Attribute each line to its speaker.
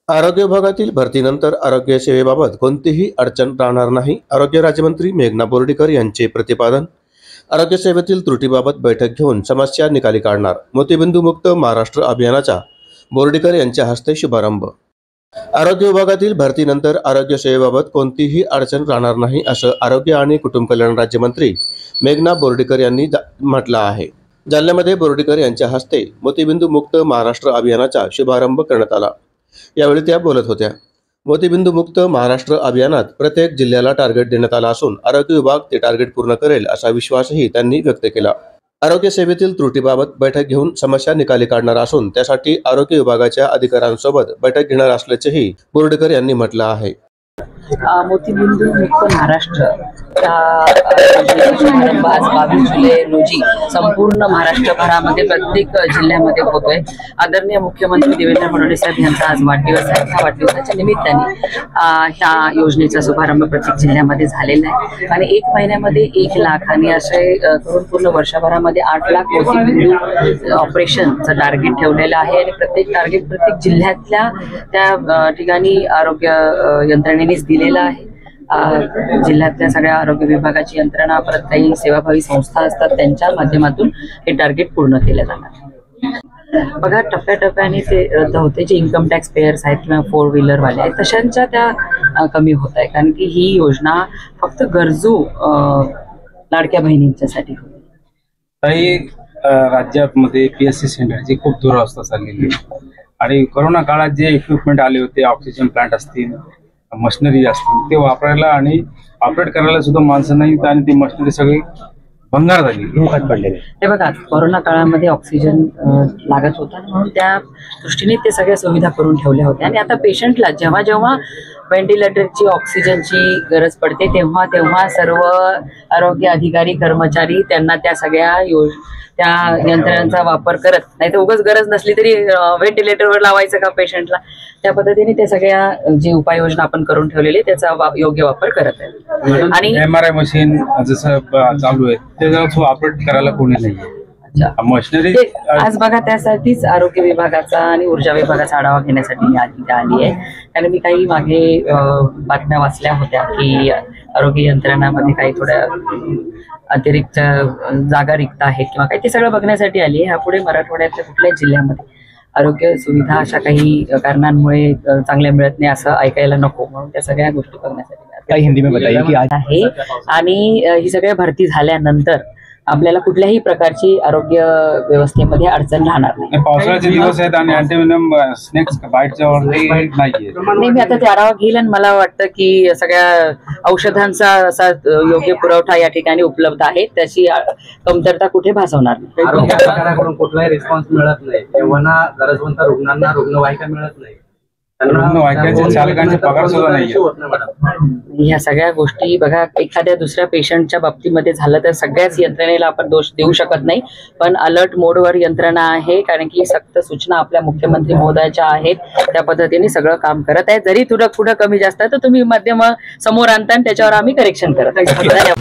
Speaker 1: आरोग्य विभागातील भरतीनंतर आरोग्य सेवेबाबत कोणतीही अडचण राहणार नाही, आरोग्य राज्यमंत्री मेघना बोर्डीकर यांचे प्रतिपादन। आरोग्य सेवेतील त्रुटीबाबत बैठक घेऊन समस्या निकाली काढणार, मोतीबिंदू मुक्त महाराष्ट्र अभियानाचा बोर्डीकर यांच्या हस्ते शुभारंभ। आरोग्य विभागातील भरतीनंतर आरोग्य सेवेबाबत कोणतीही अडचण राहणार नाही, असं आरोग्य आणि कुटुंब कल्याण राज्यमंत्री मेघना बोर्डीकर यांनी म्हटलं आहे। जालन्यामध्ये बोर्डीकर यांच्या हस्ते मोतीबिंदू मुक्त महाराष्ट्र अभियानाचा शुभारंभ करण्यात आला। यावेळी त्या बोलत होत्या। मोतीबिंदू मुक्त महाराष्ट्र अभियानात प्रत्येक जिल्ह्याला टार्गेट देण्यात आला असून आरोग्य विभाग ते टार्गेट पूर्ण करेल असा विश्वासही त्यांनी व्यक्त केला। आरोग्य सेवेतील त्रुटीबाबत बैठक घेऊन समस्या निकाली काढणार असून त्यासाठी आरोग्य विभागाच्या अधिकाऱ्यांसोबत बैठक घेणार असल्याचेही बोर्डीकर यांनी म्हटलं आहे।
Speaker 2: मोतीबिंदू मुक्त महाराष्ट्र शुभारंभ आज 22 जुलै रोजी संपूर्ण महाराष्ट्रभरामध्ये प्रत्येक जिल्ह्यामध्ये होतोय। आदरणीय मुख्यमंत्री देवेंद्र फडणवीस साहेब यांचा आज वाढदिवस आहे। त्या वाढदिवसाच्या निमित्ताने ह्या योजनेचा शुभारंभ प्रत्येक जिल्ह्यामध्ये झालेला आहे आणि 1 महिन्यामध्ये 1 लाख आणि असे करून पूर्ण वर्षभरामध्ये 8 लाख मोतीबिंदू ऑपरेशनचं टार्गेट ठेवलेलं आहे आणि प्रत्येक टार्गेट प्रत्येक जिल्ह्यातल्या त्या ठिकाणी आरोग्य यंत्रणेनेच दिलेलं आहे। जिल्ह्यातल्या सगळ्या आरोग्य विभागाची यंत्रणा परत काही सेवाभावी संस्था असतात त्यांच्या माध्यमातून हे टार्गेट पूर्ण केलं जाणार। बघा, टप्प्याटप्प्याने ते रद्द होते। जे इन्कम टॅक्स पेयर्स आहेत किंवा 4 व्हीलर वाले आहेत तशांच्या त्या कमी होत आहे, कारण की ही योजना फक्त गरजू लाडक्या बहिणींच्यासाठी होती।
Speaker 3: काही राज्यामध्ये PSC सेंटरची खूप दुरावस्था चाललेली आणि कोरोना काळात जे इक्विपमेंट आले होते, ऑक्सिजन प्लांट असतील, मशिनरी असतील, ते वापरायला आणि ऑपरेट करायला सुद्धा माणसं नाहीत आणि ती मशिनरी सगळी भंगार झाली, लोकात पडलेली।
Speaker 2: हे बघा, कोरोना काळामध्ये ऑक्सिजन लागत होता म्हणून त्या दृष्टीने ते सगळ्या सुविधा करून ठेवल्या होत्या आणि आता पेशंटला जेव्हा जेव्हा व्हेंटिलेटरची ऑक्सिजनची गरज पडते तेव्हा तेव्हा सर्व आरोग्य अधिकारी कर्मचारी त्यांना त्या सगळ्या त्या यंत्रणांचा वापर करत, नाही तर उगाच गरज नसली तरी व्हेंटिलेटरवर लावायचं का पेशंटला, त्या पद्धतीने ते सगळ्या जे उपाययोजना आपण करून ठेवलेली त्याचा योग्य वापर करत आहे। आणि
Speaker 3: MRI मशीन जसं चालू आहे ते ऑपरेट करायला कोणी नाही मशिनरी।
Speaker 2: आज बघा, त्यासाठीच आरोग्य विभागाचा आणि ऊर्जा विभागाचा आढावा घेण्यासाठी मी आली आहे। कारण मी काही मागे बातम्या वाचल्या होत्या की आरोग्य यंत्रणामध्ये काही थोड्या अतिरिक्त जागा रिक्त आहेत किंवा काही, ते सगळं बघण्यासाठी आली आहे। ह्यापुढे मराठवाड्यातल्या कुठल्याच जिल्ह्यामध्ये आरोग्य सुविधा अशा काही कारणांमुळे चांगल्या मिळत नाही असं ऐकायला नको, म्हणून त्या सगळ्या गोष्टी बघण्यासाठी
Speaker 4: काही हिंदी में बताइए की आज
Speaker 2: आहे। आणि ही सगळ्या भरती झाल्यानंतर आपल्याला कुठल्याही प्रकारची आरोग्य व्यवस्थेमध्ये अडचण राहणार नाही।
Speaker 3: पावसाळ्याचे दिवस आहेत आणि अँटीव्हेनम स्नेक्स बाईटच्या वरती नाहीये।
Speaker 2: नाही, मी आता ते आढावा घेईल आणि मला वाटतं की सगळ्या औषधांचा असा योग्य पुरवठा या ठिकाणी उपलब्ध आहे, त्याची कमतरता कुठे भासवणार नाही।
Speaker 4: आरोग्याकडून कुठलाही रिस्पॉन्स मिळत नाही, तेव्हा गरजवंत रुग्णांना रुग्णवाहिका मिळत नाही,
Speaker 3: रुग्णवाहिकेचे चालकांचे पगार सुद्धा नाही।
Speaker 2: ह्या सगळ्या गोष्टी बघा, एखाद्या दुसऱ्या पेशंटच्या बाबतीमध्ये झालं तर सगळ्याच यंत्रणेला आपण दोष देऊ शकत नाही, पण अलर्ट मोडवर यंत्रणा आहे, कारण की सक्त सूचना आपल्या मुख्यमंत्री महोदयाच्या आहेत, त्या पद्धतीने सगळं काम करत आहे। जरी थोडं पुढं कमी जास्त तर तुम्ही माध्यम समोर आणता त्याच्यावर आम्ही करेक्शन करत आहे।